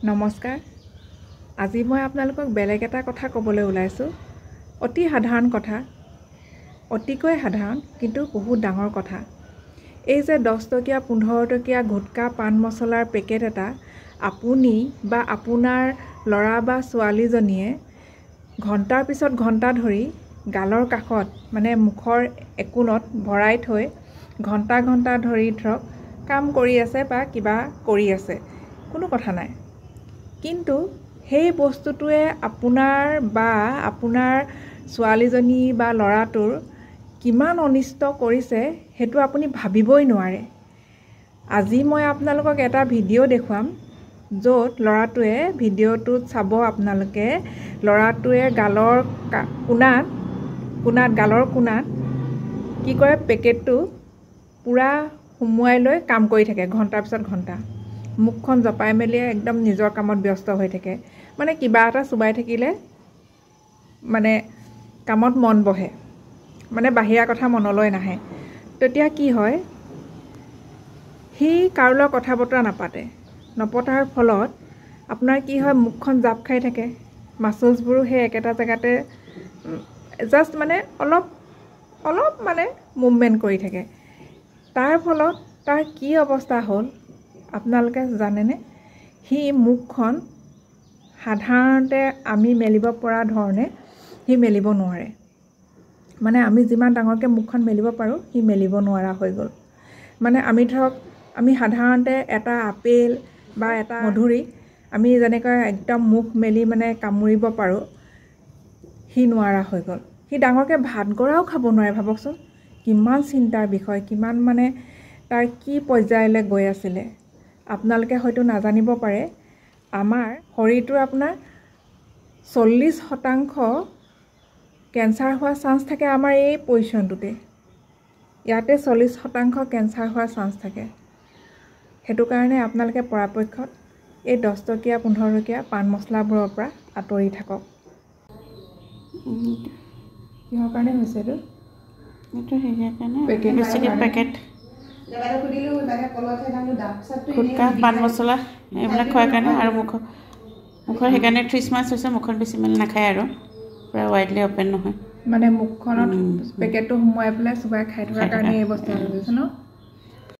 নমস্কাৰ। আজি মই আপোনালোকক বেলেগ এটা কথা ক'বলৈ ওলাইছোঁ। অতি সাধাৰণ কথা, অতিকৈ সাধাৰণ কিন্তু বহুত ডাঙৰ কথা। এই যে 10 টকীয়া 15 টকীয়া গুটকা পান মছলাৰ পেকেট এটা আপুনি বা আপোনাৰ ল'ৰা বা ছোৱালীজনীয়ে ঘণ্টাৰ পিছত ঘণ্টা ধৰি গালৰ কাষত মানে মুখৰ একোণত ভৰাই থৈ ঘণ্টা ঘণ্টা ধৰি ধৰক কাম কৰি আছে বা কিবা কৰি আছে, কোনো কথা নাই। কিন্তু সেই বস্তুটোৱে আপোনাৰ বা আপোনাৰ ছোৱালীজনী বা ল'ৰাটোৰ কিমান অনিষ্ট কৰিছে সেইটো আপুনি ভাবিবই নোৱাৰে। আজি মই আপোনালোকক এটা ভিডিঅ' দেখুৱাম, য'ত ল'ৰাটোৱে ভিডিঅ'টোত চাব আপোনালোকে ল'ৰাটোৱে গালৰ কোণাত কি কৰে, পেকেটটো পূৰা সুমুৱাই লৈ কাম কৰি থাকে ঘণ্টাৰ পিছত ঘণ্টা। মুখখন জপাই মেলি একদম নিজৰ কামত ব্যস্ত হৈ থাকে। মানে কিবা এটা চুবাই থাকিলে মানে কামত মন বহে, মানে বাহিৰা কথা মনলৈ নাহে। তেতিয়া কি হয়, সি কাৰো লগত কথা বতৰা নপতাৰ ফলত আপোনাৰ কি হয়, মুখখন জাপ খাই থাকে, মাচলছবোৰো সেই একেটা জেগাতে জাষ্ট মানে অলপ মানে মুভমেণ্ট কৰি থাকে। তাৰ ফলত তাৰ কি অৱস্থা হ'ল আপোনালোকে জানেনে? সি মুখখন সাধাৰণতে আমি মেলিব পৰা ধৰণে সি মেলিব নোৱাৰে। মানে আমি যিমান ডাঙৰকৈ মুখখন মেলিব পাৰোঁ সি মেলিব নোৱাৰা হৈ গ'ল। মানে আমি সাধাৰণতে এটা আপেল বা এটা মধুৰি আমি যেনেকৈ একদম মুখ মেলি মানে কামুৰিব পাৰোঁ, সি নোৱাৰা হৈ গ'ল। সি ডাঙৰকৈ ভাতগৰাও খাব নোৱাৰে। ভাবকচোন কিমান চিন্তাৰ বিষয়, কিমান মানে তাৰ কি পৰ্যায়লৈ গৈ আছিলে। আপোনালোকে হয়তো নাজানিব পাৰে, আমাৰ শৰীৰটোৰ আপোনাৰ 40% কেঞ্চাৰ হোৱা চান্স থাকে আমাৰ এই পজিশ্যনটোতে। ইয়াতে 40% কেঞ্চাৰ হোৱাৰ চান্স থাকে। সেইটো কাৰণে আপোনালোকে পৰাপক্ষত এই 10 টকীয়া 15 টকীয়া পান মছলাবোৰৰ পৰা আঁতৰি থাকক। কিহৰ কাৰণে হৈছে এইটো? পেকেট গুটকা পান মছলা এইবিলাক খোৱাৰ কাৰণে আৰু মুখৰ সেইকাৰণে খ্ৰীষ্টমাছ হৈছে, মুখত বেছি মেলি নাখায় আৰু পূৰা ৱাইডলি অ'পেন নহয়, মানে মুখখনত পেকেটটো সোমোৱাই পেলাই চুবাই খাই থকাৰ কাৰণে এই অৱস্থা হৈছে ন?